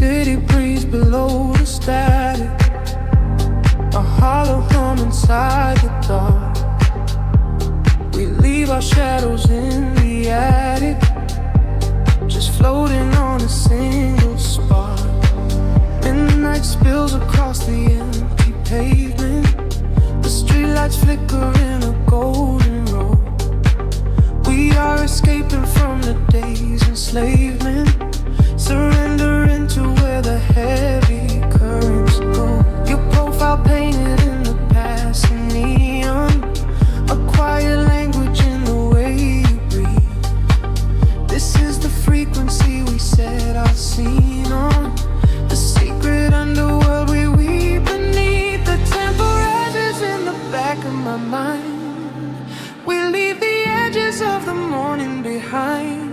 city breeze below the static, a hollow hum inside the dark. We leave our shadows in the attic, just floating on a single spark. Midnight spills across the empty pavement, the streetlights flicker in a golden row. We are escaping from the day's enslavement, surrendering to where the heavy currents go. Your profile painted in the passing neon, a quiet language in the way you breathe. This is the frequency we set our scene on, the secret underworld we weave beneath. The temperatures in the back of my mind, we leave the edges of the morning behind.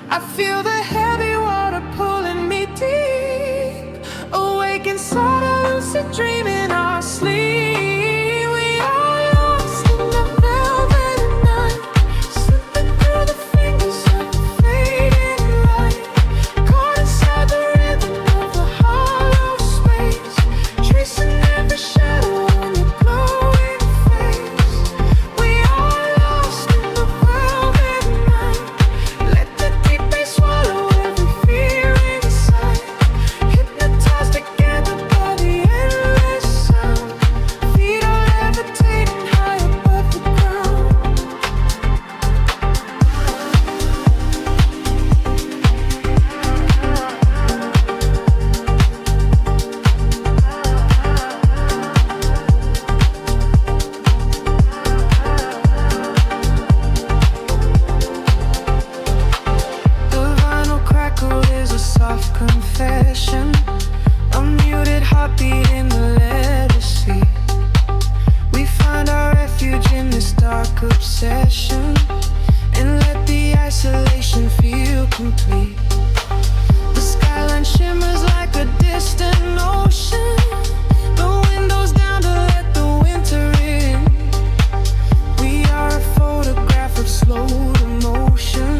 I feel the heavy water pulling me deep, awake inside a lucid dream in our sleep. We are lost in the velvet night, slipping through the fingers of the fading light, caught inside the rhythm of the hollow space, tracing every shadow on your glowing face. We are lost in the velvet night, let the deep bass swallow every fear inside, hypnotized together by the endless sound. Feet are levitating high above the ground. The vinyl crackle is a soft confession, a muted heartbeat in the leather seat. We find our refuge in this dark obsession, and let the isolation feel complete. The skyline shimmers like a distant ocean, the windows down to let the winter in. We are a photograph of slow motion,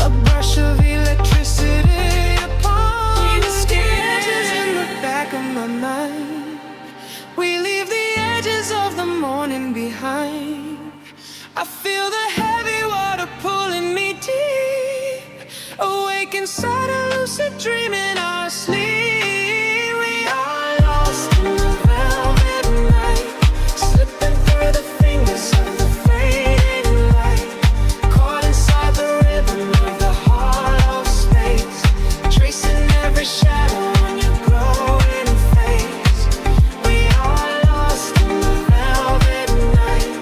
a brush of electricity upon the sketches in the back of my mind. We leave the edges of the morning behind. I feel the heavy water pulling me deep, awake inside a lucid dream in our sleep. We are lost in the velvet night, slipping through the fingers of the fading light, caught inside the rhythm of the hollow space, tracing every shadow on your glowing face. We are lost in the velvet night,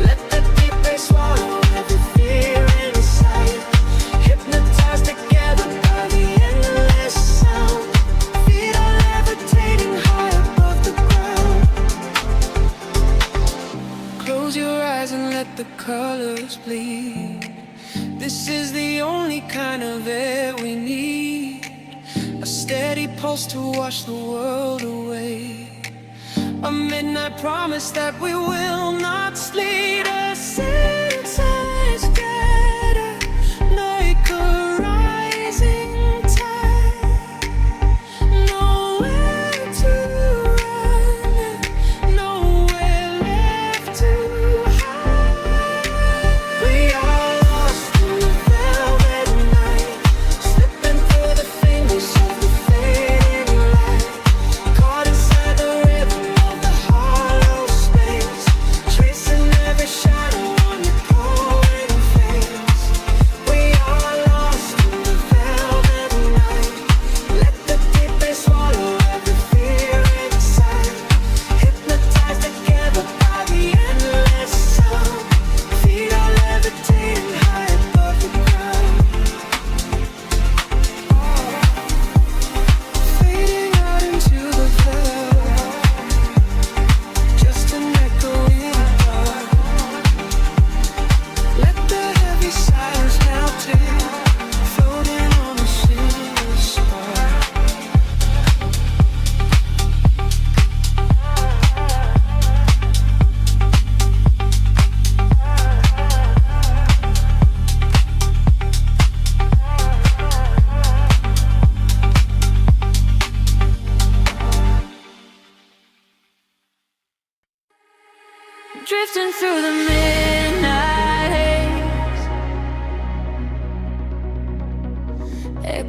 let the deep bass swallow every fear inside, hypnotized together by the endless sound. Feet are levitating high above the ground. Close your eyes and let the colors bleed. This is the only kind of air we need, a steady pulse to wash the world away, a midnight promise that we will not sleep. A synthesized scatter like a rising tide, nowhere to run, nowhere left to hide. We are lost in the velvet night, slipping through the fingers of the fading light, caught inside the rhythm of the hollow space, tracing every shadow on your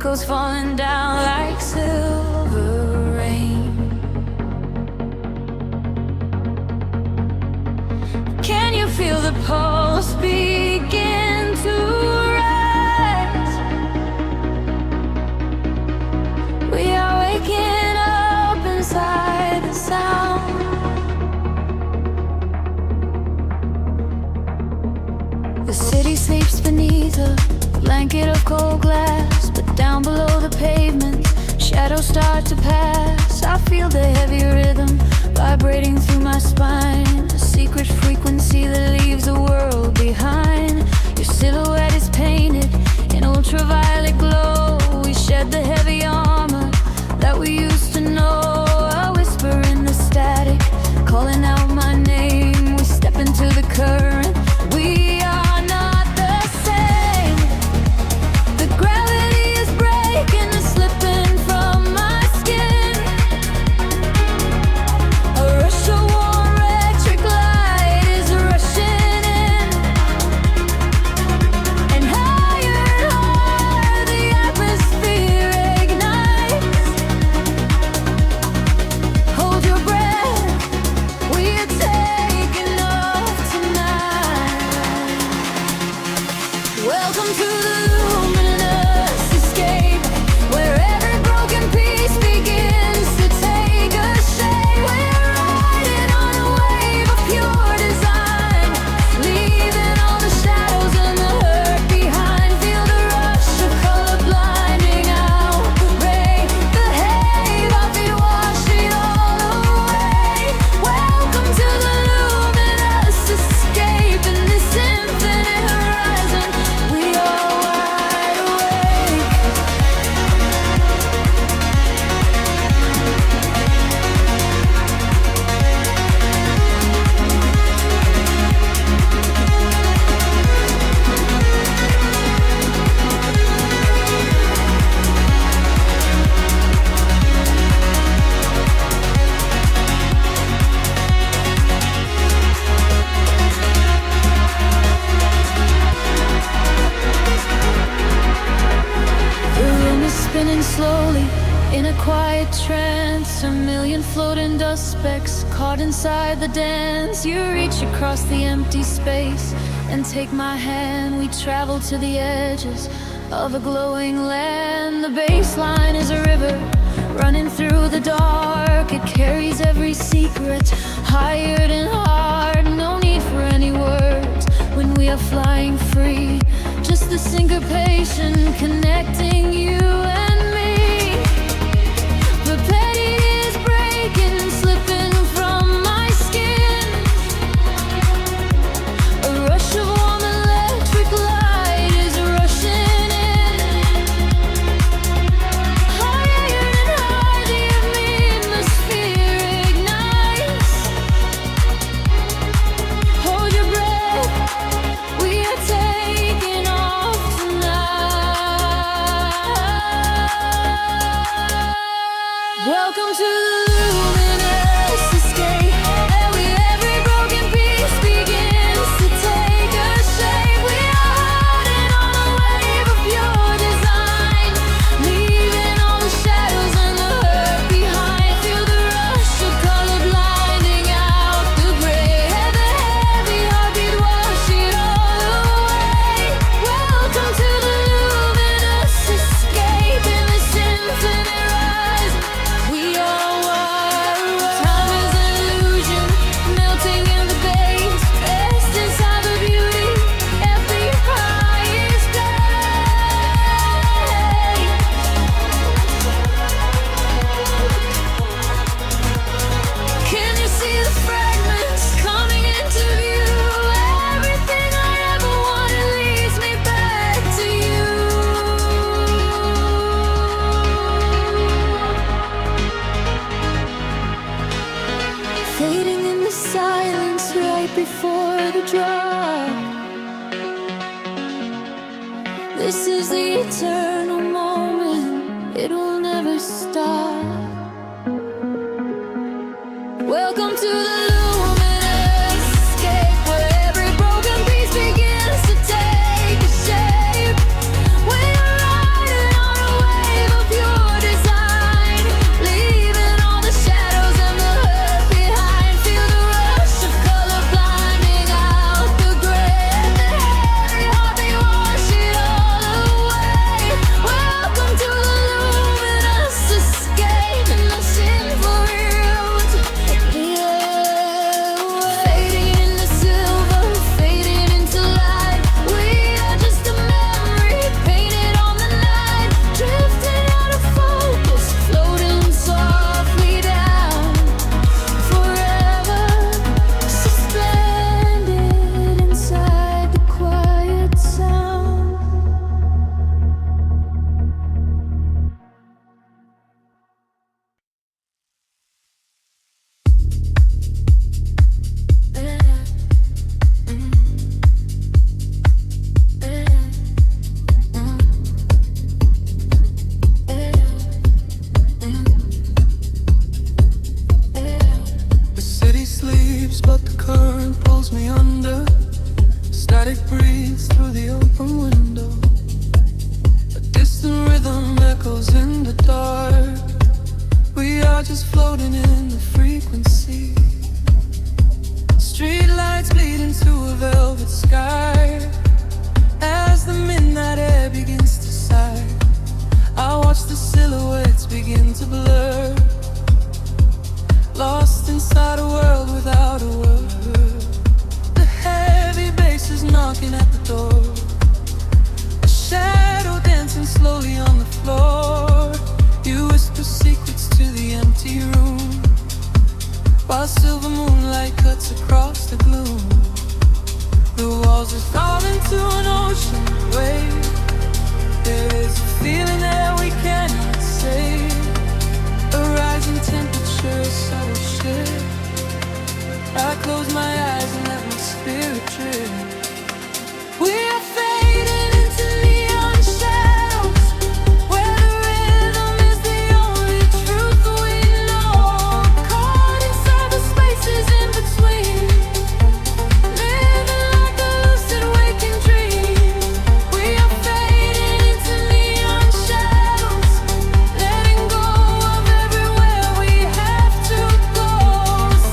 echoes falling down like silver rain. Can you feel the pulse begin to rise? We are waking up inside the sound. The city sleeps beneath a blanket of cold glass, but down below the pavement, shadows start to pass. I feel the heavy rhythm vibrating through my spine, a secret frequency that leaves the world behind. Your silhouette is painted in ultraviolet glow. We shed the heavy armor that we used to know. A whisper in the static, calling out my name. We step into the current. We are not the same. The gravity is breaking and slipping from my skin. A rush of warm electric light is rushing in, and higher the atmosphere ignites. Hold your breath, we are taking off tonight. Welcome to the luminous escape, where every broken piece begins to take a shape. We're riding on a wave of pure design, leaving all the shadows and the hurt behind. Feel the rush of color blinding out the rain. The haze, heartbeat wash it all away. Welcome to the luminous escape, in this infinite horizon we are wide awake. The room is spinning slowly in a quiet trance. A million floating dust specks caught inside the dance. You reach across the empty space and take my hand. We travel to the edges of a glowing land. The baseline is a river running through the dark. It carries every secret, hired and hard. No need for any words when we are flying free. Just the syncopation connecting you and me. The petty is breaking and slipping from my skin. A rush of warm electric light is rushing in. Higher and higher the atmosphere ignites. Hold your breath, we are taking off tonight. Welcome to the luminous escape, where every broken piece begins to take a shape. We are riding on a wave of pure design, leaving all the shadows and the hurt behind. Feel the rush of color blinding out the gray. The heavy heartbeat wash it all away. Welcome to the luminous escape, in this infinite rise we are wide awake. Time is an illusion, melting in the base, rest inside the beauty, every high is pain. Can you see the fragments coming into view? Everything I ever wanted leads me back to you. Fading in the silence right before the drop. This is the eternal moment, it will never stop. Welcome to the luminous escape, where every broken piece begins to take a shape. We are riding on a wave ourselves in the dark. We are just floating in the frequency. Street lights bleed into a velvet sky. As the midnight air begins to sigh, I watch the silhouettes begin to blur, lost inside a world without a word. The heavy bass is knocking at the door, a shadow dancing slowly on the floor. You whisper secrets to the empty room, while silver moonlight cuts across the gloom. The walls are falling to an ocean wave. There is a feeling that we cannot say, a rising temperature, a subtle shift. I close my eyes and let my spirit drift. We are fading into neon shadows, where the rhythm is the only truth we know. Caught inside the spaces in between, living like a lucid waking dream. We are fading into neon shadows, letting go of everywhere we have to go.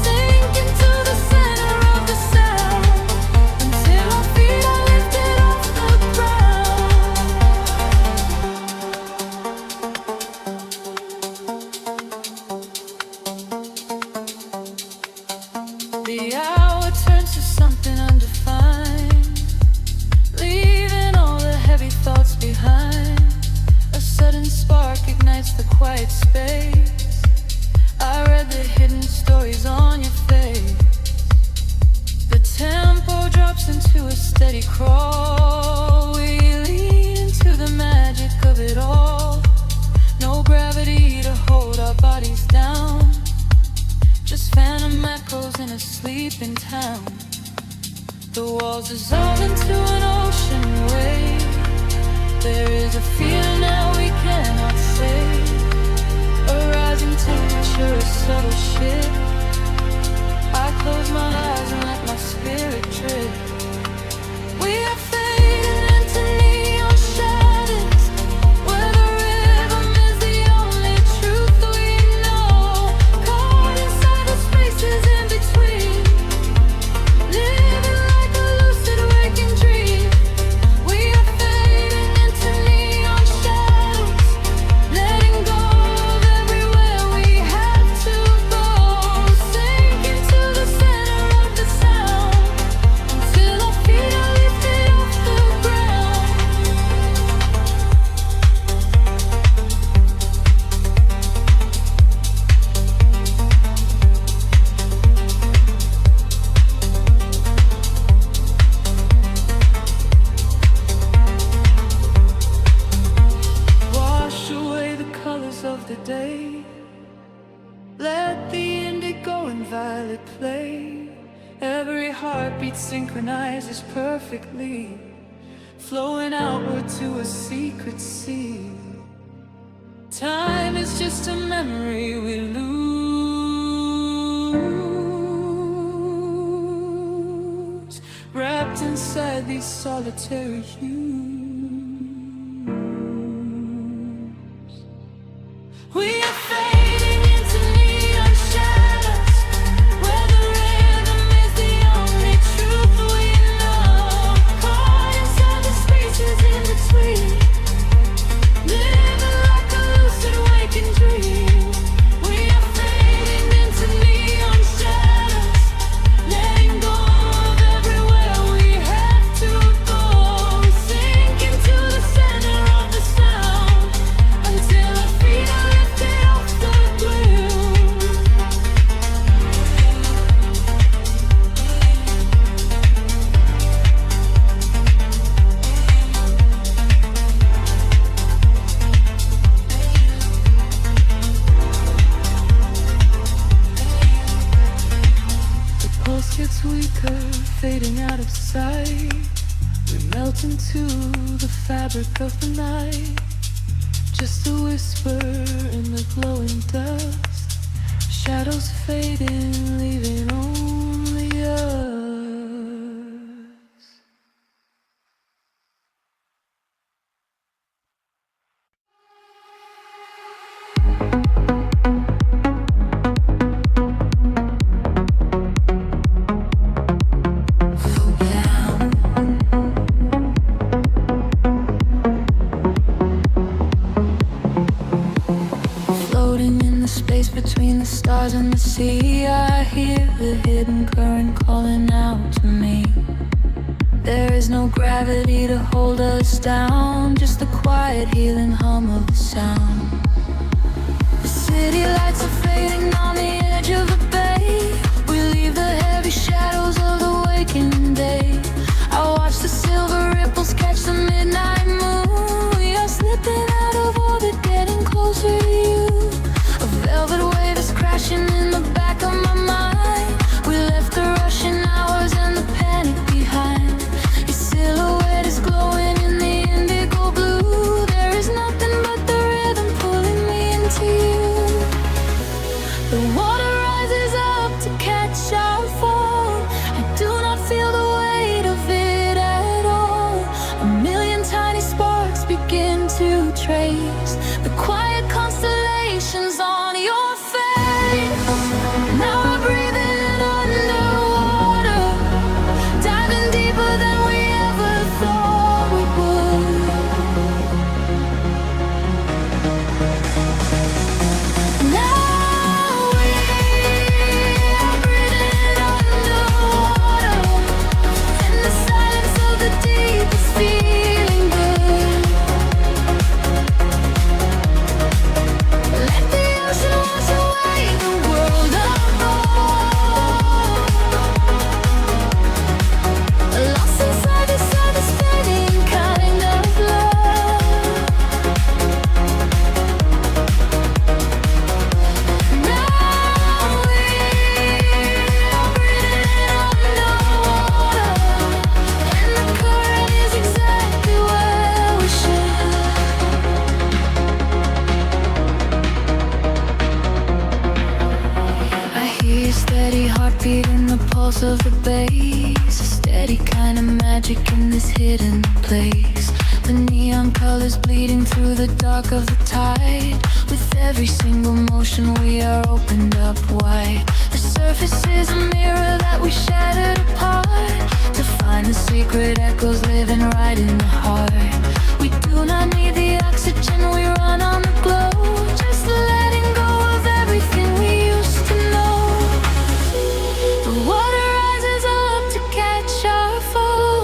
Sink into the center of the sound, until our feet are lifted off the ground. The hour turns to something undefined, leaving all the heavy thoughts behind. A sudden spark ignites the quiet space. I read the hidden stories on your face. The tempo drops into a steady crawl. We lean into the magic of it all. No gravity to hold our bodies down, just phantom echoes in a sleeping town. The walls dissolve into an ocean wave. There is a feeling that we cannot say, a rising temperature, a subtle shift. I close my eyes and let my spirit drift. We are fading into neon shadows, where the rhythm is the only truth we know. Caught inside the spaces in between, living like a lucid waking dream. We are fading into neon shadows, letting go of everywhere we have to go. Sink into the center of the sound, until our feet are lifted off the ground. Wash away the colors of the day. Let the indigo and violet play. Every heartbeat synchronizes perfectly, flowing outward to a secret sea. Time is just a memory we lose, wrapped inside these solitary hues. We are fading into neon shadows, where the rhythm is the only truth we know. Caught inside the spaces in between, living like a lucid waking dream. We are fading into neon shadows, letting go of everywhere we have to go. Sink into the center of the sound, until our feet are lifted off the ground. The pulse gets weaker, fading out of sight. We melt into the fabric of the night, just a whisper in the glowing dust. Shadows fading, leaving only us. between the stars and the sea. I hear the hidden current calling out to me. There is no gravity to hold us down, just the quiet healing hum of the sound. The city lights are fading on the edge of the bay. We leave the heavy shadows of the waking day. I watch the silver ripples catch the midnight moon. We are slipping out of orbit, getting closer to you. A velvet wave is crashing in the back of my mind. We left the rushing hours and the panic behind. Your silhouette is glowing in the indigo blue. There is nothing but the rhythm pulling me into you. The water rises up to catch our fall. I do not feel the weight of it at all. A million tiny sparks begin to trace the quiet constellations on your face. Now we're breathing underwater, diving deeper than we ever thought we would. Now we're breathing underwater, in the silence of the deep is feeling good. Let the ocean wash away the world apart. Lost inside this devastating kind of love. Now we're breathing underwater, and the current is exactly where we should. I hear your steady heartbeat in the pulse of the bass. A steady kind of magic in this hidden place. The neon colors bleeding through the dark of the tide. With every single motion we are opened up wide. The surface is a mirror that we shattered apart, to find the secret echoes living right in the heart. We do not need the oxygen, we run on the glow. Just letting go of everything we used to know. The water rises up to catch our fall.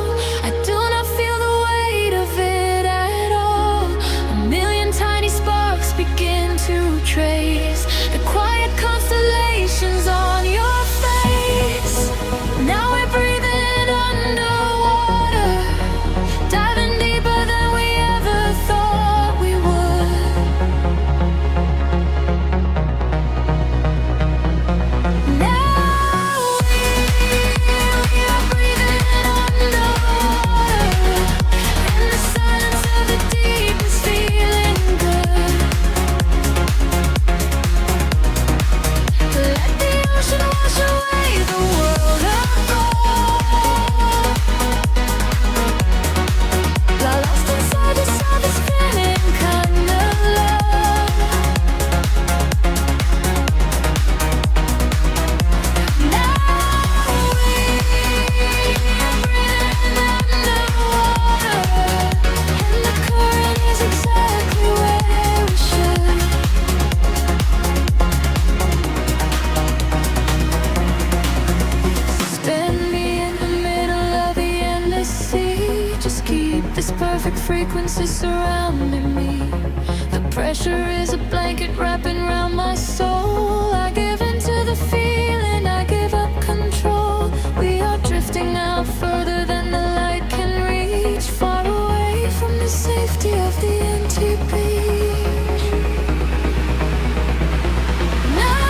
I do not feel the weight of it at all. A million tiny sparks begin to trace the quiet constellations on your face. Now we're breathing underwater, diving deeper than we ever thought we would. Now we are breathing underwater, and the silence of the deep is feeling good. Let the ocean wash away the world apart. Lost inside this spinning kind of love. Now we're breathing underwater, and the current is exactly where we should. Suspend me in the middle of the endless sea. Just keep this perfect frequency surrounding me. The pressure is a blanket wrapping around my soul. I give into the feeling, I give up control. We are drifting out further than the light can reach, far away from the safety of the empty beach. Now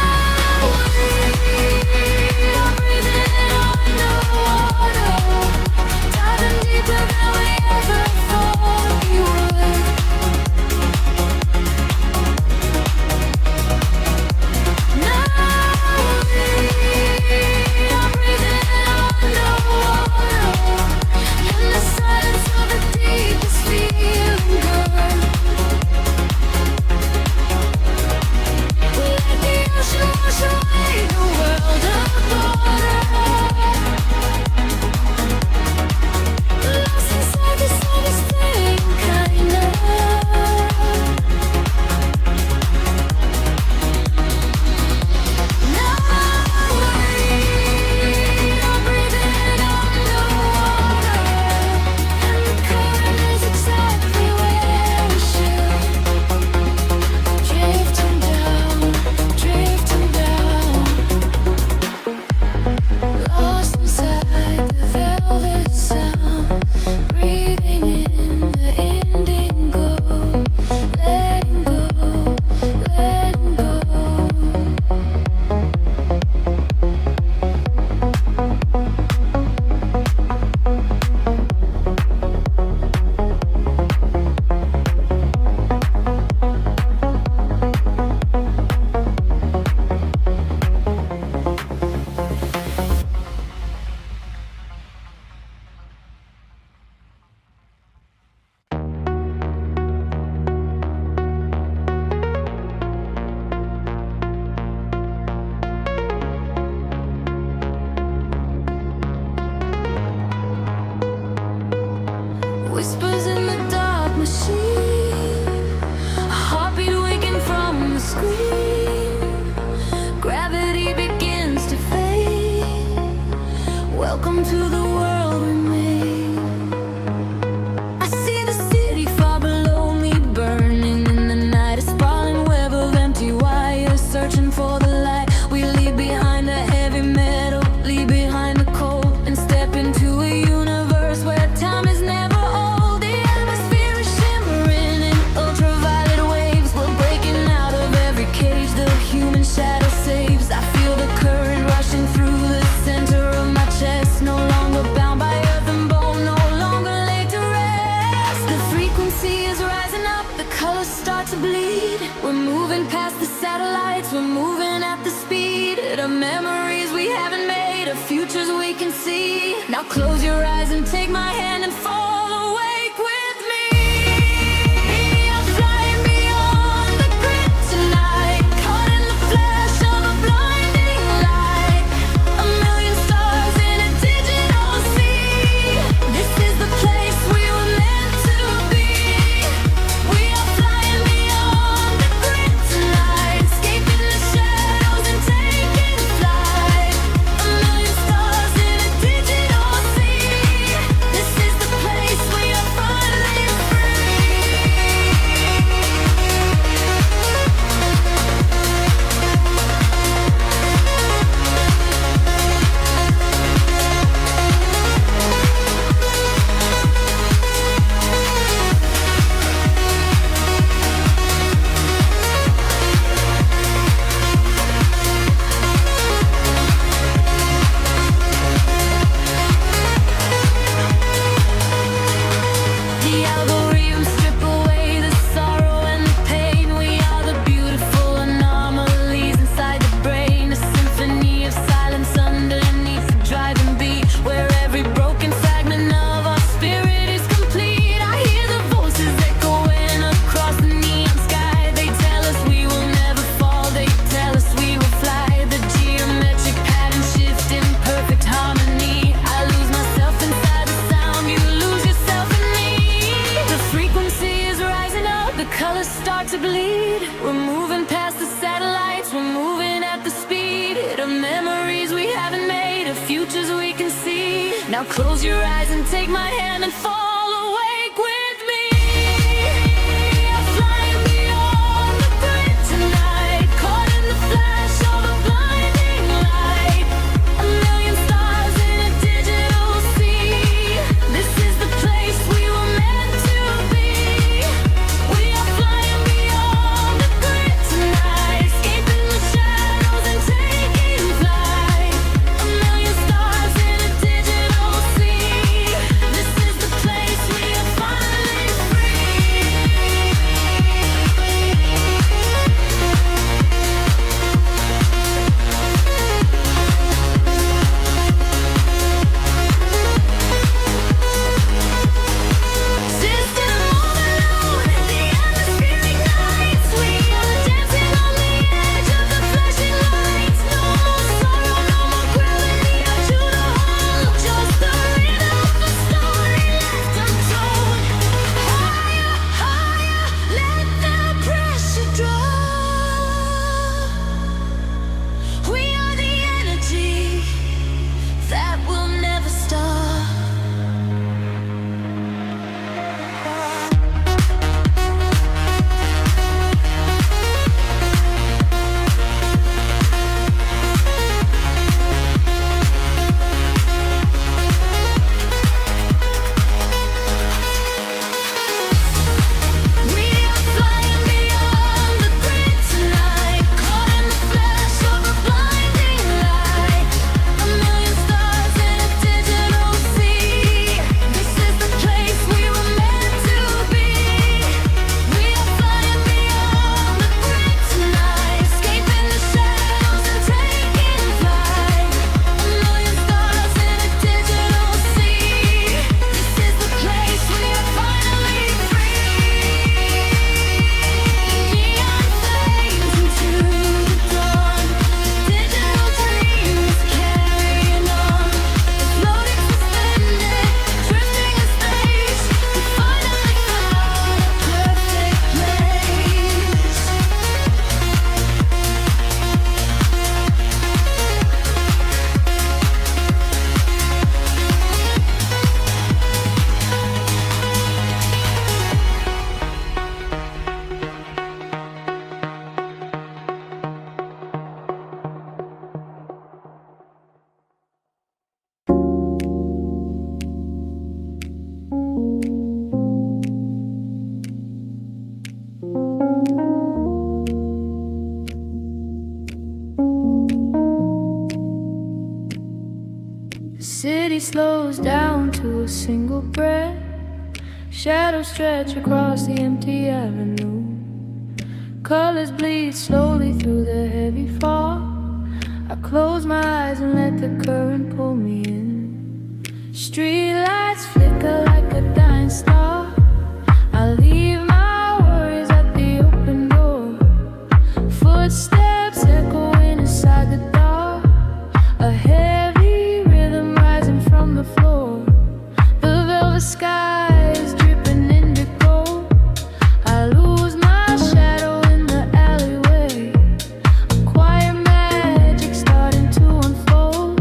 we are breathing underwater, diving deeper than we ever thought we would. Now we are breathing underwater, and the silence of the deep is feeling good. machine, a heartbeat waking from the screen. Gravity begins to fade. Welcome to the world we made. I see the city far below me, burning in the night, a sprawling web of empty wires, searching for the light. We leave behind the heavy metal, leave behind the cold, and step into a universe where time is never old. The atmosphere is shimmering in ultraviolet waves. We're breaking out of every cage the human shadow saves. I feel the current rushing through the center of my chest. No longer bound by earth and bone, no longer laid to rest. The frequency is rising up, the colors start to bleed. We're moving past the satellites, we're moving at the speed of memories we haven't made, of futures we can see. Now close your eyes and take my hand and fall awake with me. I'm flying beyond the grid tonight, caught in the flash of a blinding light. A million stars in a digital sea. This is the place we were meant to be. We are flying beyond the grid tonight, escaping the shadows and taking flight. A million stars in a digital sea. This is the place we are finally free. The algorithms strip away the sorrow and the pain. We are the beautiful anomalies inside the brain, a symphony of silence underneath the driving beat, where every broken fragment of our spirit is complete. I hear the voices echoing across the neon sky. They tell us we will never fall, they tell us we will fly. The geometric pattern shift in perfect harmony. I lose myself inside the sound, you lose yourself in me. The frequency is rising up, the colors start to bleed. We're moving past the satellites, we're moving at the speed of memories we haven't made, of futures we can see. Now close your eyes and take my hand and fall awake with me. I'm flying beyond the grid tonight, caught in the flash of a blinding light. A million stars in a digital sea. This is the place we were meant to be. We are flying beyond the grid tonight, escaping the shadows and taking flight. A million stars in a digital sea. This is the place slows down to a single breath. Shadows stretch across the empty avenue. Colors bleed slowly through the heavy fog. I close my eyes and let the current pull me in. Street lights flicker like a dying star. I leave my worries at the open door. Footsteps echoing inside the dark. A heavy rhythm rising from the floor. The velvet sky is dripping indigo. I lose my shadow in the alleyway. A quiet magic starting to unfold.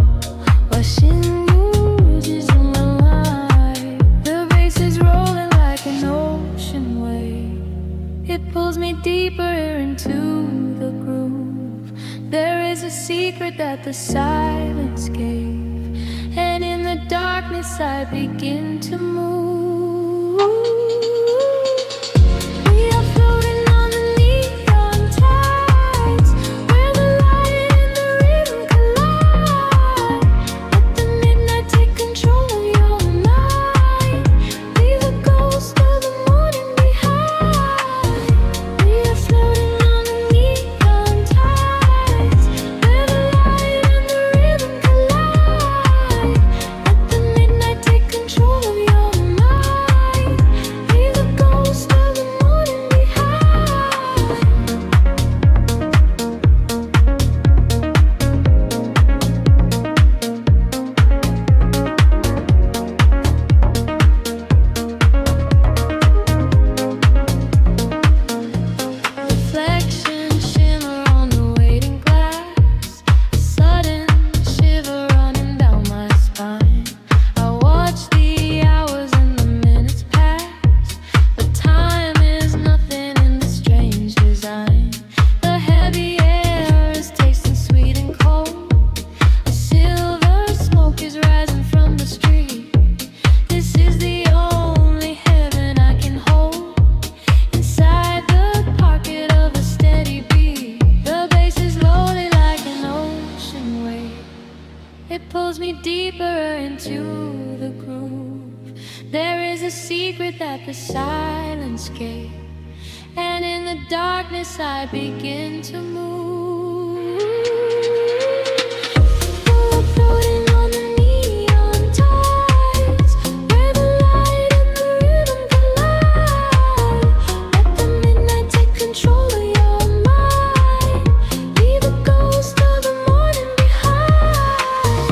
Washing uses in my life. The bass is rolling like an ocean wave. It pulls me deeper into the groove. There is a secret that the silence gave, and in the darkness I begin to move. We are floating on the neon tides, where the light and the rhythm collide. Let the midnight take control of your mind. Leave the ghost of the morning behind. We are floating on the neon tides, where the light and the rhythm collide. Let the midnight take control of your mind. Leave the ghost of the morning behind. Reflections shimmer on the waiting glass. A sudden shiver running down my spine. I watch the hours and the minutes pass, but time is nothing in this strange design. The heavy air is tasting sweet and cold. A silver smoke is rising from the street. This is the only heaven I can hold. Inside the pocket of a steady beat, the bass is rolling like an ocean wave. It pulls me deeper into the groove. There is a secret that the silence gave, and in the darkness I begin to move. We're floating on the neon tides, where the light and the rhythm collide. Let the midnight take control of your mind. Leave the ghost of the morning behind.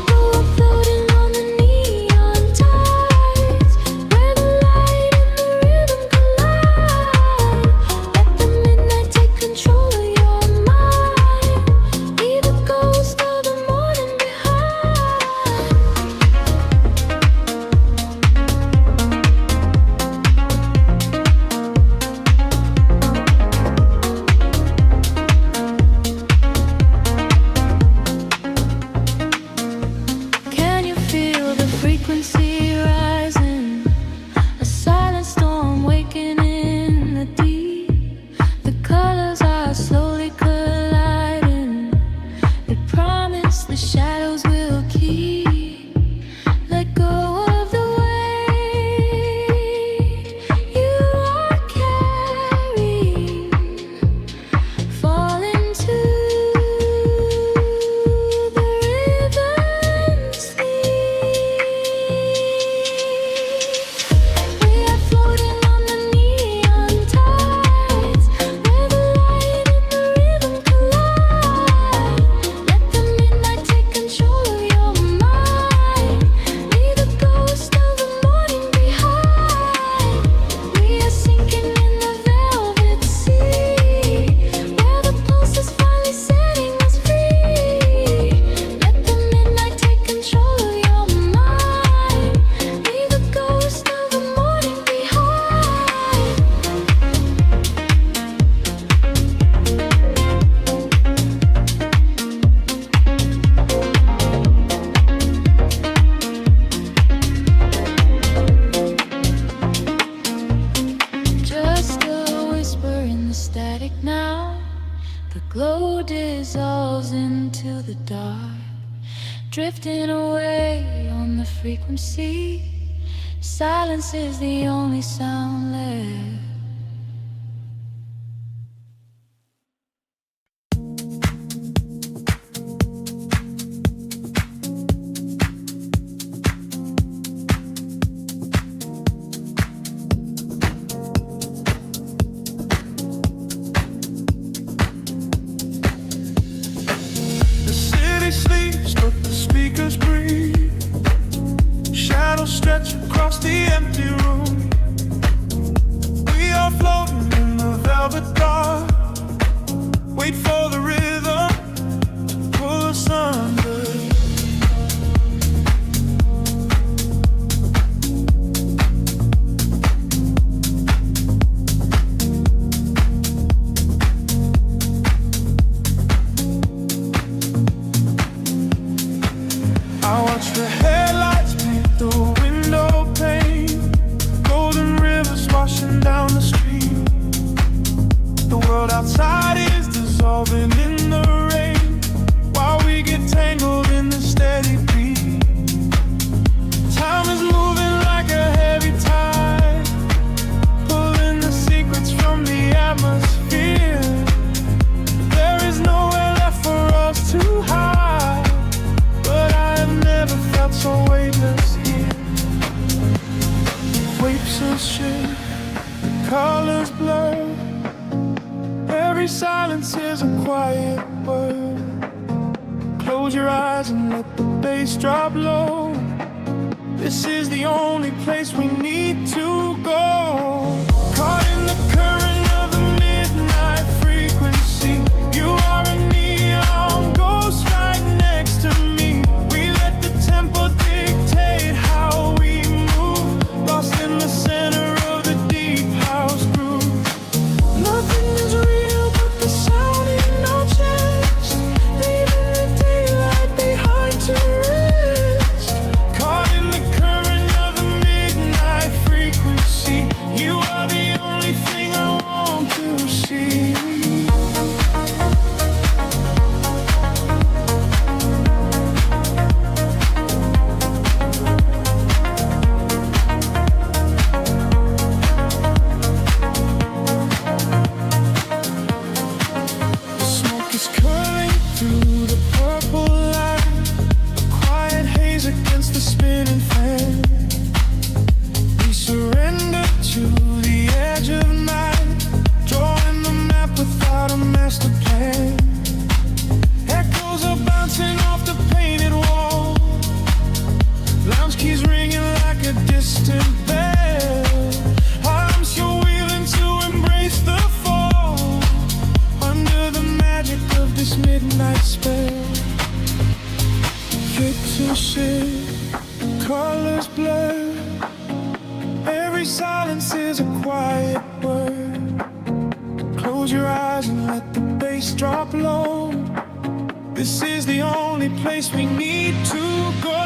We're floating on the neon tides, where the light and the rhythm collide. Let the midnight take control of your mind. Leave the ghost of the morning behind. Can you feel the frequency rising? A silent storm waking in the deep. The colors are slowly colliding. They promise the shadows will keep. Let go of the weight you are carrying. Fall into the rhythm sleep. We are floating on the neon tides, where the light and the rhythm collide. Let the midnight take control of your mind. Leave the ghost of the morning behind. We are sinking in the velvet sea, where the pulse is finally setting us free. Let the midnight take control of your mind. Leave the ghost of the morning behind. Just a whisper in the static now. The glow dissolves into the dark. drifting away on the frequency. Silence is the only sound left. Sleeps, but the speakers breathe. Shadows stretch across the empty room. We are floating in the velvet dark. Wait for the rhythm to pull us under. I watch the headlights paint the window pane. Golden rivers washing down the street. The world outside is dissolving in the rain, while we get tangled in the steady beat. Time is moving like a heavy tide, pulling the secrets from the atmosphere. There is nowhere left for us to hide, but I have never felt so weightless here. Waves of shade, colors blur. Every silence is a quiet word. Close your eyes and let the bass drop low. This is the only place we need to go. Caught in the current of the midnight frequency. You are a neon ghost right next to me. We let the tempo dictate how we move, lost in the center of the deep house groove. Nothing is real but the sound in our chest, leaving the daylight behind to rest. Caught in the current of the midnight frequency. You are the only thing I want to see. The smoke is curling through the purple light, a quiet haze against the spinning fan. We surrender to the edge of night, drawing the map without a master plan. Echoes are bouncing off the painted wall, lounge keys ringing like a distant bell. Arms you're wheeling to embrace the fall, under the magic of this midnight spell. Pictures shift, colors blur. Every silence is a quiet word. Close your eyes and let the bass drop low. This is the only place we need to go.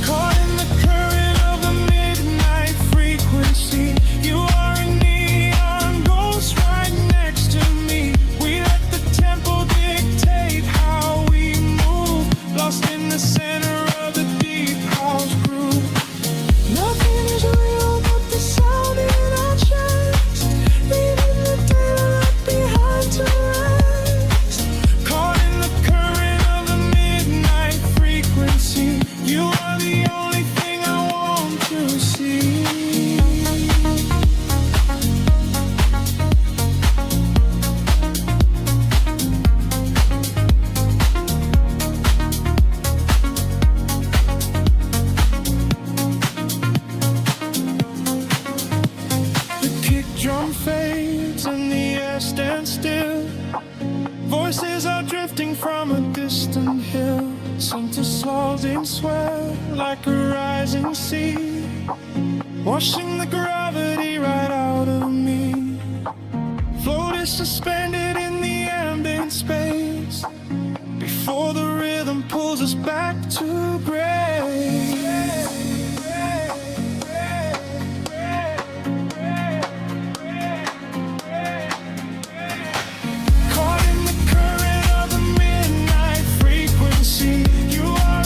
Caught in the current of the midnight frequency. You are a neon ghost right next to me. We let the tempo dictate how we move, lost in the center of the deep house groove. Nothing is real but the sound in our chest, leaving the daylight behind to rest. Caught in the current of the midnight frequency. You are the only thing I want to see. The kick drum fades and the air stands still. Voices are drifting from a distant hill, sunk to salting sweat like a rising sea, washing the gravity right out of me. Float is suspended in the ambient space, before the rhythm pulls us back to gray. Caught in the current of the midnight frequency. You are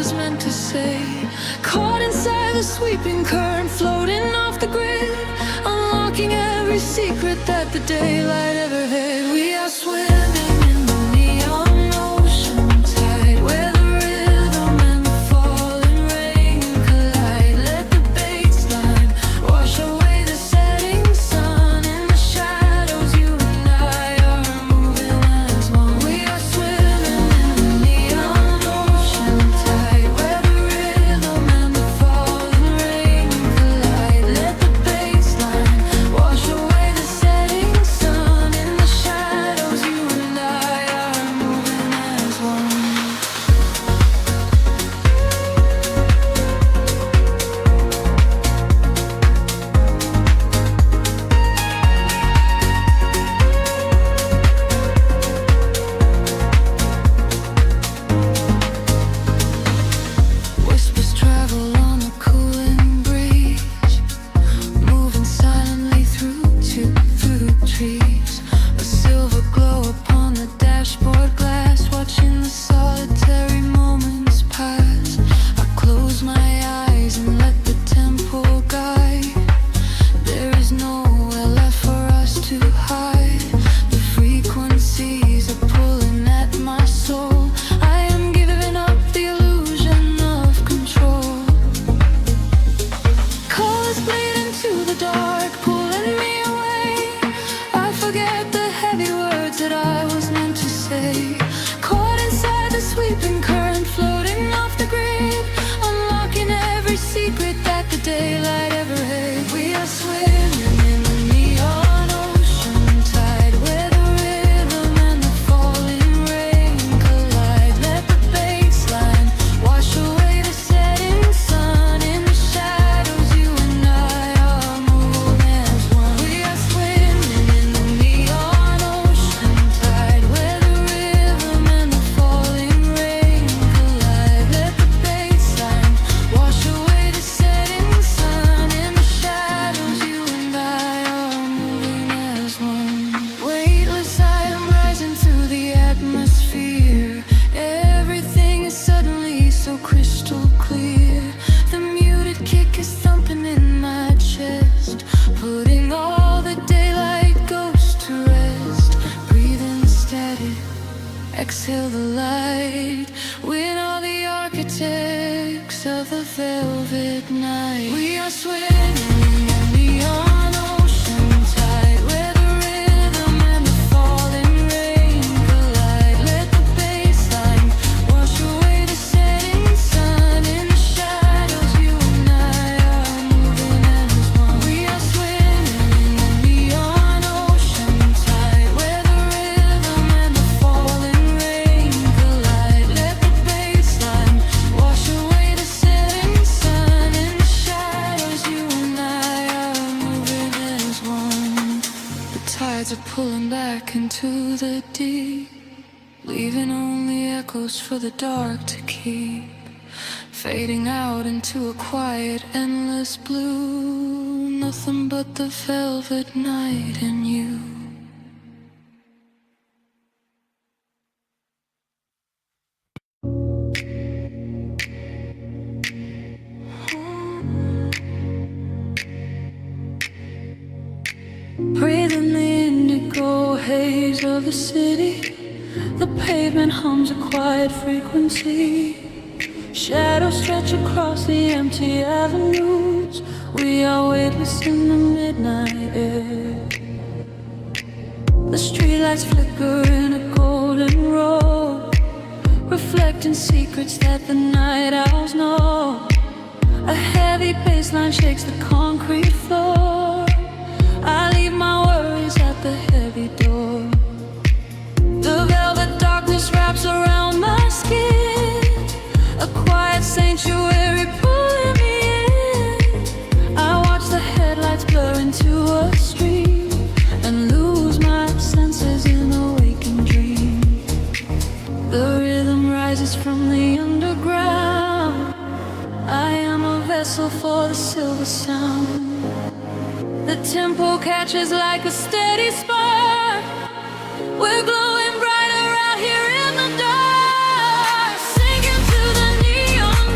was meant to say. Caught inside the sweeping current, floating off the grid, unlocking every secret that the daylight ever hid. We are swimming in the neon ocean tide, where the rhythm and the falling rain collide. Let the baseline wash away the setting sun. In the shadows, you and I are moving as one. We are swimming in the neon ocean tide, where the rhythm and the falling rain collide. Let the baseline wash away the setting sun. In the shadows, you and I are moving as one. Whispers travel on the cooling breeze, moving silently through trees. A silver glow upon the dashboard glass, watching the solitary moments pass. I close my eyes and let the tempo guide. There is nowhere left for us to hide. The frequencies are pulling at my soul. I am giving up the illusion of control. Colors bleed into the dark, pulling me away. I forget the heavy words that I was meant to say. Caught inside the sweeping current, floating off the grid, unlocking every secret that the daylight ever hid. We are swimming in the neon ocean tide, where the rhythm and the falling rain collide. Let the baseline wash away the setting sun. In the shadows, you and I are moving as one. We are swimming in the neon ocean tide, where the rhythm and the falling rain collide. Let the baseline wash away the setting sun. In the shadows, you and I are moving as one. Weightless, I am rising through the atmosphere. Everything is suddenly so crystal clear. The muted kick is thumping in my chest, putting all the daylight ghosts to rest. Breathing steady, exhale the light. We're all the architects of the velvet night. We are swimming in the neon ocean tide, where the rhythm and the falling rain collide. Let the baseline wash away the setting sun. In the shadows, you and I are moving as one. We are swimming in the neon ocean tide, where the rhythm and the falling rain collide. Let the baseline wash away the setting sun. In the shadows, you and I are moving as one. The tides are pulling back into the deep, leaving only echoes for the dark to keep, fading out into a quiet, endless blue. Nothing but the velvet night and you. Breathing the indigo haze of the city, the pavement hums a quiet frequency. Shadows stretch across the empty avenues. We are weightless in the midnight air. The streetlights flicker in a golden row, reflecting secrets that the night owls know. A heavy bassline shakes the concrete floor. I leave my worries at the heavy door. The velvet darkness wraps around my skin, a quiet sanctuary pulling me in. I watch the headlights blur into a street and lose my senses in a waking dream. The rhythm rises from the underground. I am a vessel for the silver sound. The tempo catches like a steady spark. We're glowing brighter out here in the dark, sinking to the neon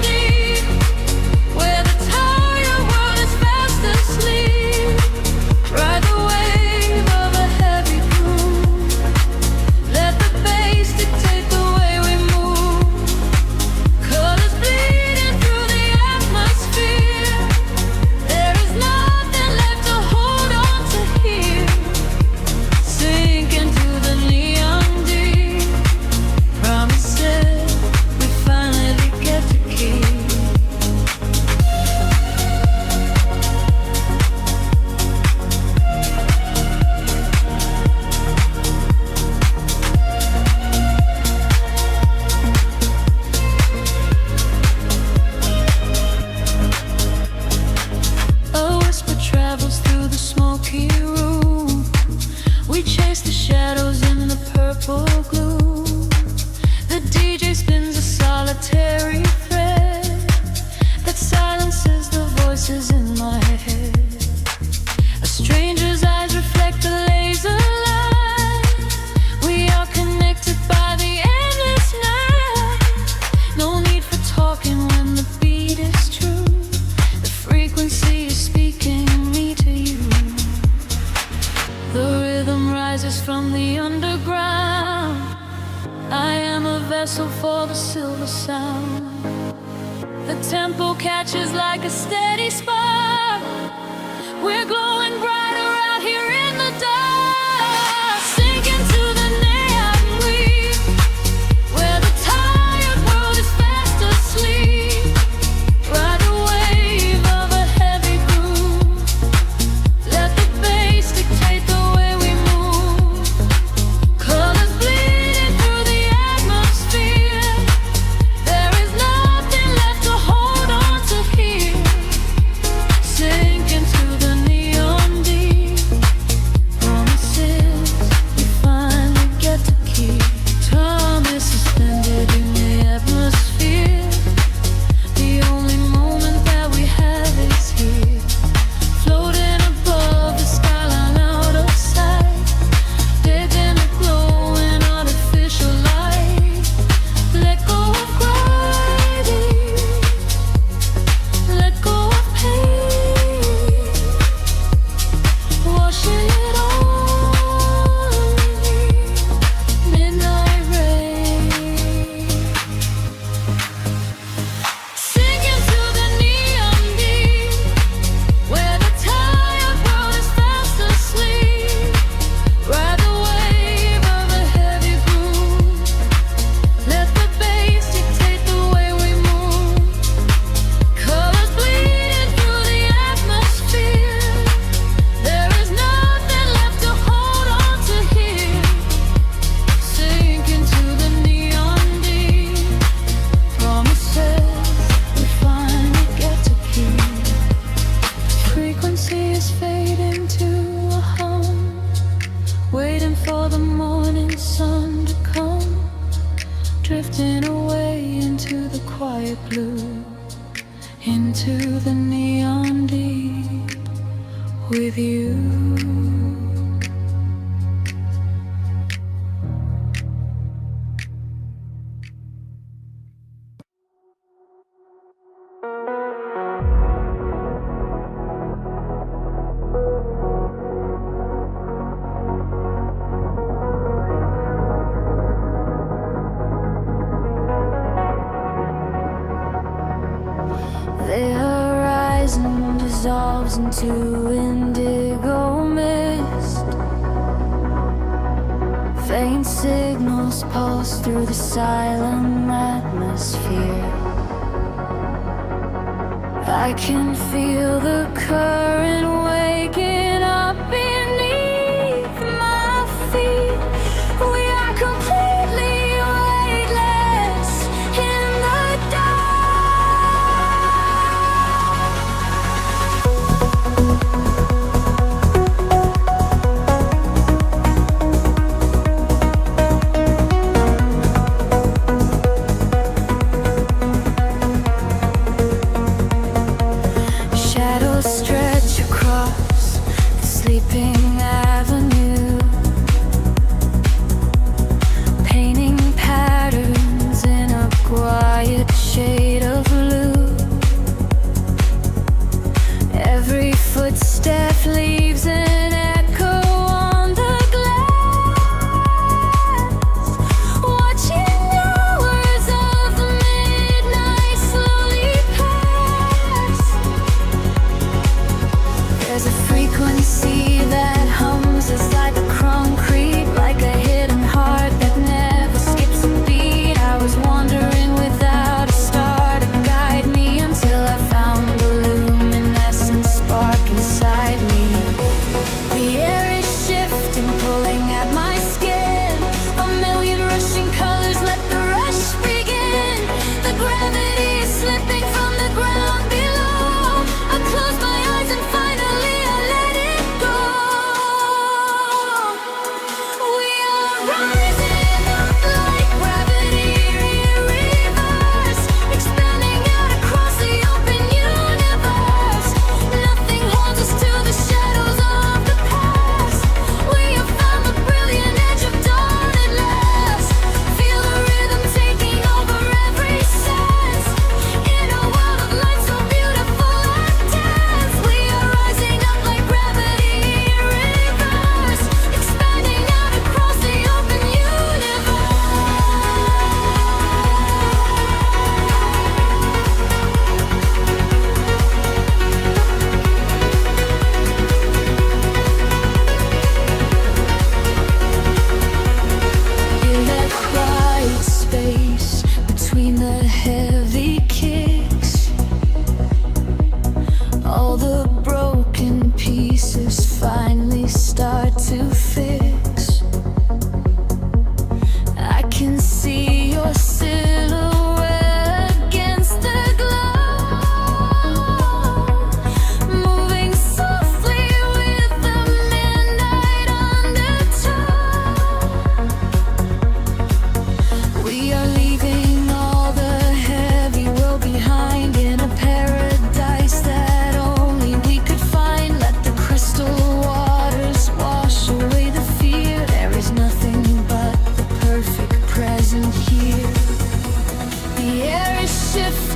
The tempo catches like a steady spark. We're glowing brighter out here in the dark. Sink into the neon green, where the tired world is fast asleep. Ride the wave of a heavy groove. Let the bass dictate the way we move. Colors bleeding through the atmosphere. There is nothing left to hold on to here. Sink into the neon deep. Promises we finally get to keep. Time is suspended in the atmosphere. The only moment that we have is here. Floating above the skyline out of sight. Digging a glow in artificial light. Let go of gravity. Let go of pain. Washing it all away. Midnight rain. Sink into the neon deep, where the tired world is fast asleep. Ride the wave of a heavy groove. Let the bass dictate the way we move. Colors bleeding through the atmosphere. There is nothing left to hold on to here. Sink into the neon deep. Promises we finally get to keep. Frequency is fading to a hum, waiting for the morning sun to come. Drifting away into the quiet blue, into the neon deep with you. The horizon dissolves into indigo mist. Faint signals pulse through the silent atmosphere. I can feel the current waking up beneath my feet. We are completely weightless in the shadows stretch across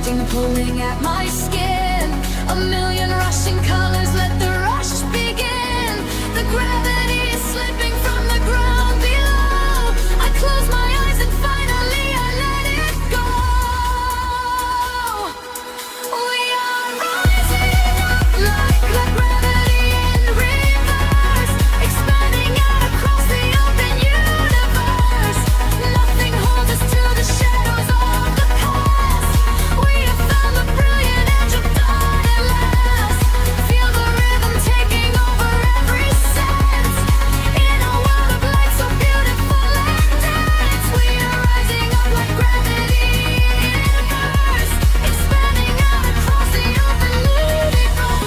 something pulling at my skin. A million rushing colors, let the rush begin. The gravity is slipping from the ground below. I close my eyes and finally I let it go. We are rising up like the gravity in reverse, expanding out across the open universe. Nothing holds us to the shadows of the past. We have found the brilliant edge of dawn at last. Feel the rhythm taking over every sense. In a world of light so beautiful and dense, we are rising up like gravity in reverse, expanding out across the open universe.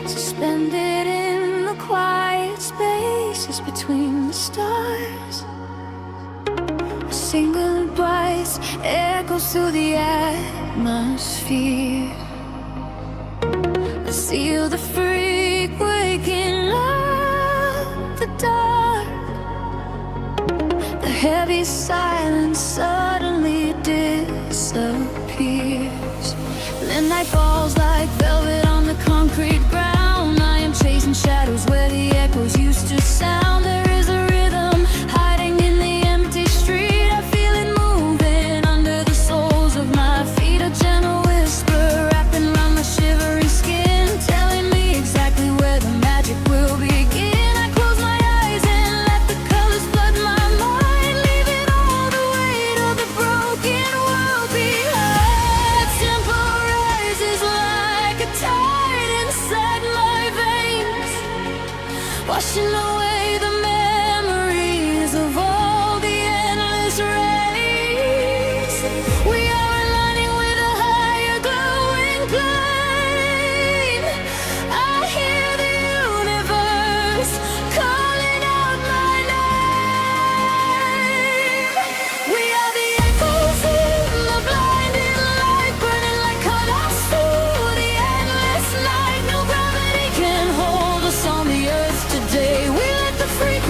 Suspended in the quiet spaces between the stars, a single voice echoes through the atmosphere. I seal the freak waking up the dark. The heavy silence suddenly disappears. The night falls like velvet on the concrete ground. I am chasing shadows where the echoes used to sound. There is a rhythm hiding in the empty street. I feel it moving under the soles of my feet. A gentle whisper wrapping around my shivering skin, telling me exactly where the magic will begin. I close my eyes and let the colors flood my mind, leaving all the weight of the broken world behind. Tempo rises like a tide inside my veins, washing away the memories of all the endless rays. We are aligning with a higher glowing flame. I hear the universe calling out my name. We are the echoes in the blinding light, burning like colors through the endless night. No gravity can hold us on the earth today. We let the freak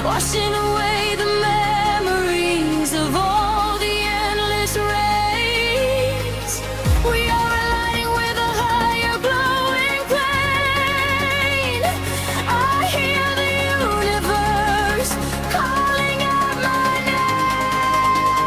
washing away the memories of all the endless rays. We are aligning with a higher glowing plane. I hear the universe calling out my name.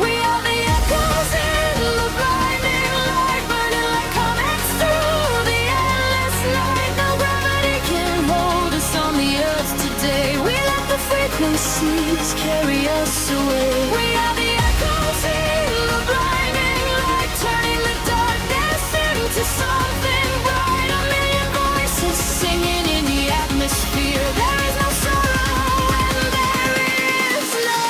We are the echoes in the blinding light, burning like comets through the endless night. No gravity can hold us on the earth today. We let the frequencies carry us away. We are the echoes in the blinding light, turning the darkness into something bright. A million voices singing in the atmosphere. There is no sorrow and there is no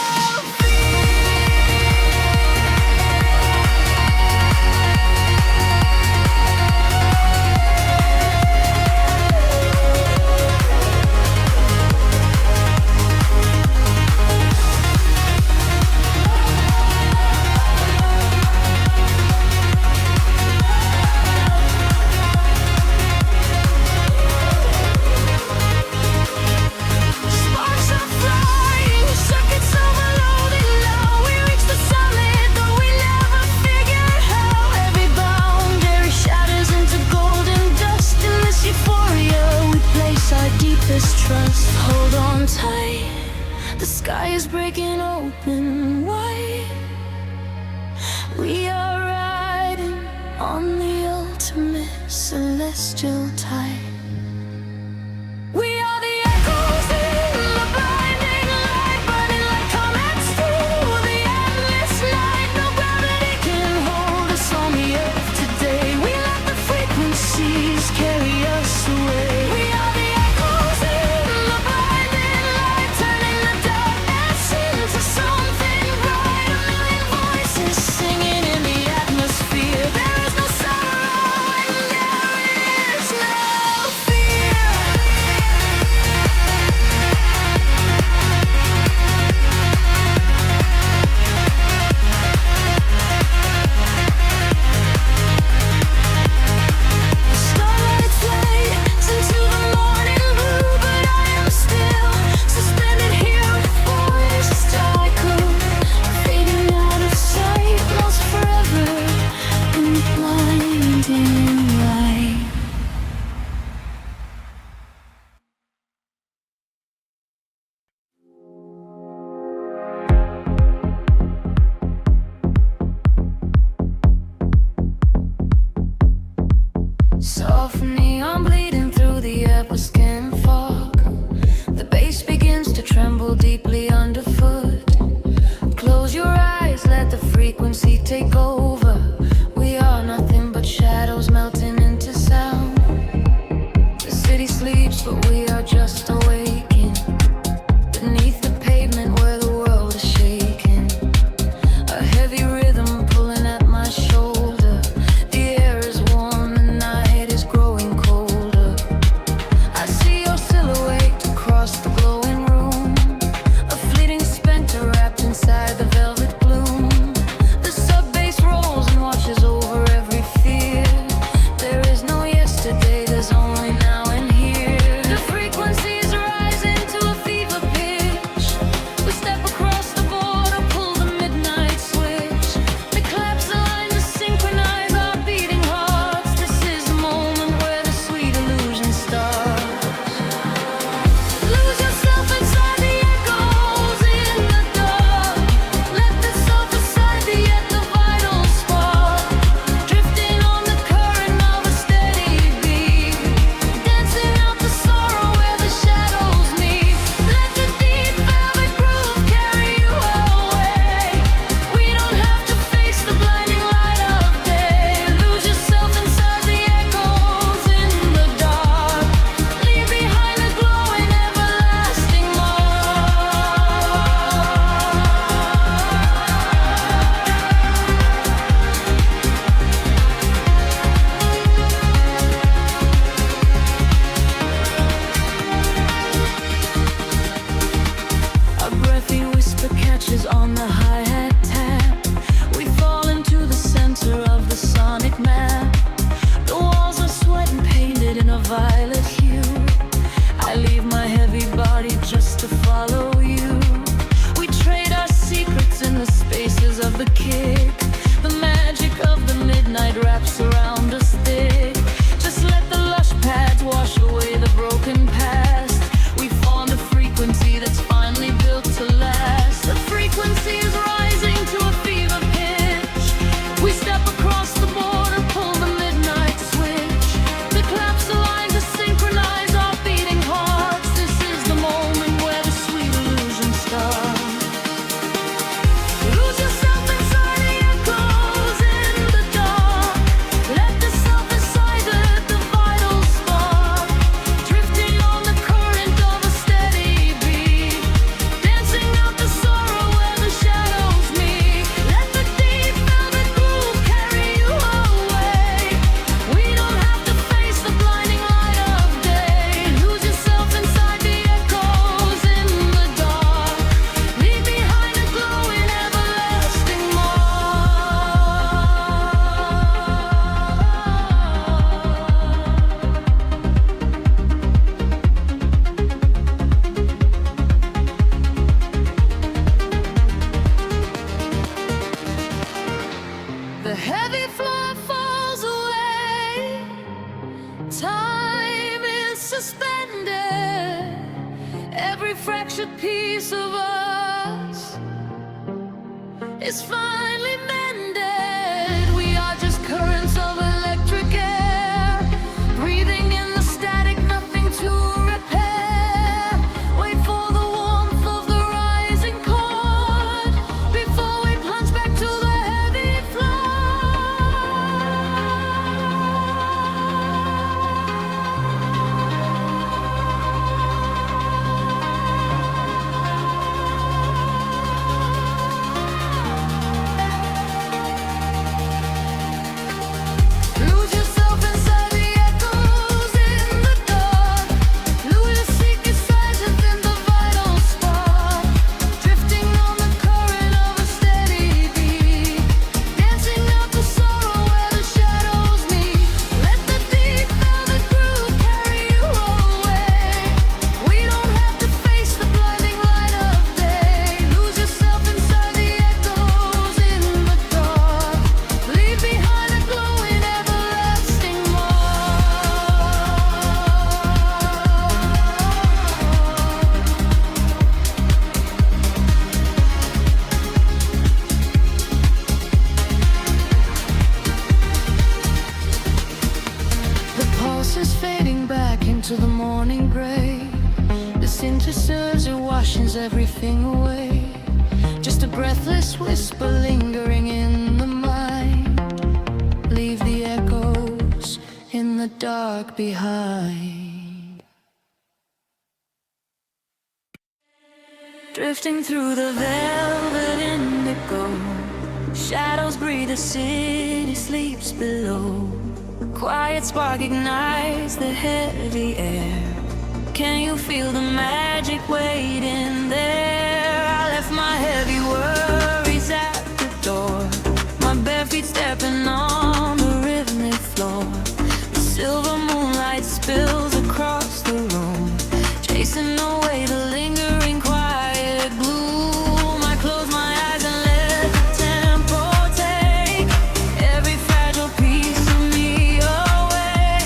sparks are flying, circuits overloaded now. We reach the summit, though we never figured how. Every boundary shatters into golden dust. In this euphoria, we place our deepest trust. Hold on tight, the sky is breaking open wide. We are riding on the ultimate celestial tide. We are the echoes in the blinding light, burning like comets through the endless night. No gravity can hold us on the earth today. We let the frequencies carry us away. We are the echoes in the blinding light, turning the darkness into something bright. A million voices singing in the atmosphere. There is no sorrow and there is no fear. Starlight fades into the morning blue, but I am still suspended here with voices tycoon, fading out of sight, lost forever in the blinding light. Soft neon bleeding through the apple skin fog. The bass begins to tremble deeply underfoot. Close your eyes, let the frequency take over. We are nothing but shadows melting into sound. The city sleeps, but we are just awaking. Beneath the pavement where the world is shaking. A heavy rhythm pulling at my shoulder. The air is warm, the night is growing colder. I see your silhouette across the glowing room. A fleeting specter wrapped inside the velvet gloom. The sub bass rolls and washes over every fear. There is no yesterday, there's only now and here. The Time is suspended. Every fractured piece of us is finally mended. We are just currents of electric air, breathing in the static, nothing to repair. Wait for the warmth of the rising chord before we plunge back to the heavy floor. Lose yourself inside the echoes in the dark. Lose your secret signs within the vital spark. Drifting on the current of a steady beat, dancing out the sorrow where the shadows meet. Let the deep velvet groove carry you away. We don't have to face the blinding light of day. Lose yourself inside the echoes in the dark. Leave behind a glowing everlasting The pulse is fading back into the morning gray. The synthesizer washes everything away. Just a breathless whisper lingering in the mind. Leave the echoes in the dark behind. Drifting through the velvet indigo, shadows breathe, the city sleeps below. Quiet spark ignites the heavy air. Can you feel the magic waiting there? I left my heavy worries at the door, my bare feet stepping on the rhythmic floor. The silver moonlight spills across the room, chasing away the lingering quiet gloom. I close my eyes and let the tempo take every fragile piece of me away.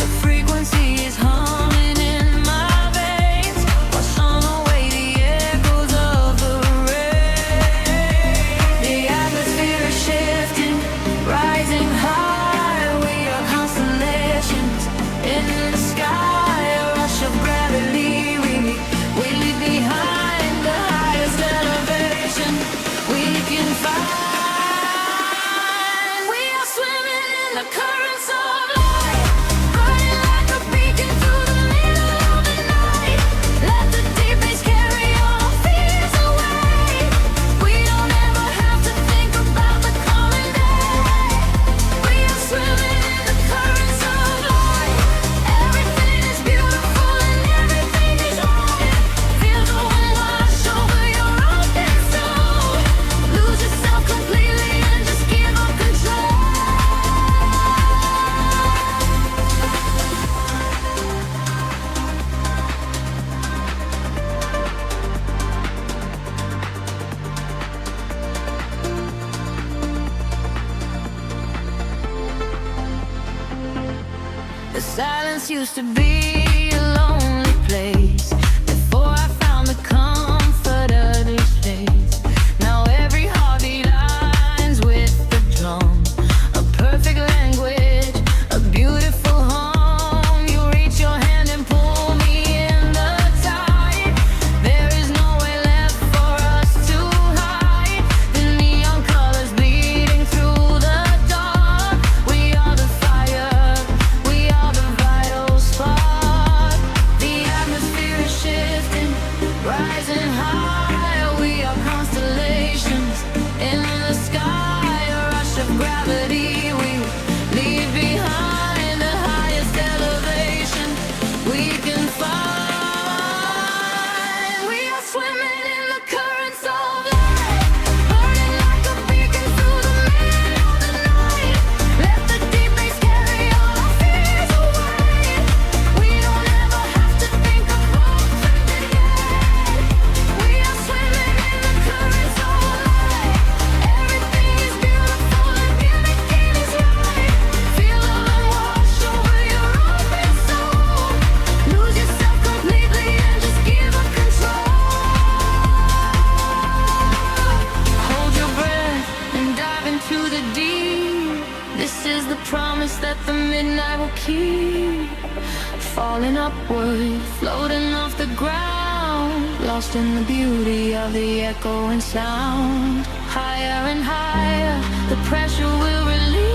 The frequency is humming in my veins, washing away the echoes of the rain. The atmosphere is shifting, rising high. We are constellations in the sky, a rush of gravity. We leave behind the highest elevation we can find. We are swimming in the currents of light, burning like a beacon through the middle of the night. Let the deep bass carry our fears away. We don't ever have to think about the coming day. We are swimming in the currents of light. Everything is beautiful and everything is right. Feel the wind wash over your open soul. Lose yourself completely and just give up control. The silence used to be a lonely place before I found the comfort of this place. Now every heartbeat aligns with the drum, a perfect language, a beautiful home. You reach your hand and pull me in the tide. There is nowhere left for us to hide. The neon colors bleeding through the dark. We are the fire, we are the vital spark. The atmosphere is shifting, rising falling upward, floating off the ground, lost in the beauty of the echoing sound. Higher and higher, the pressure will release.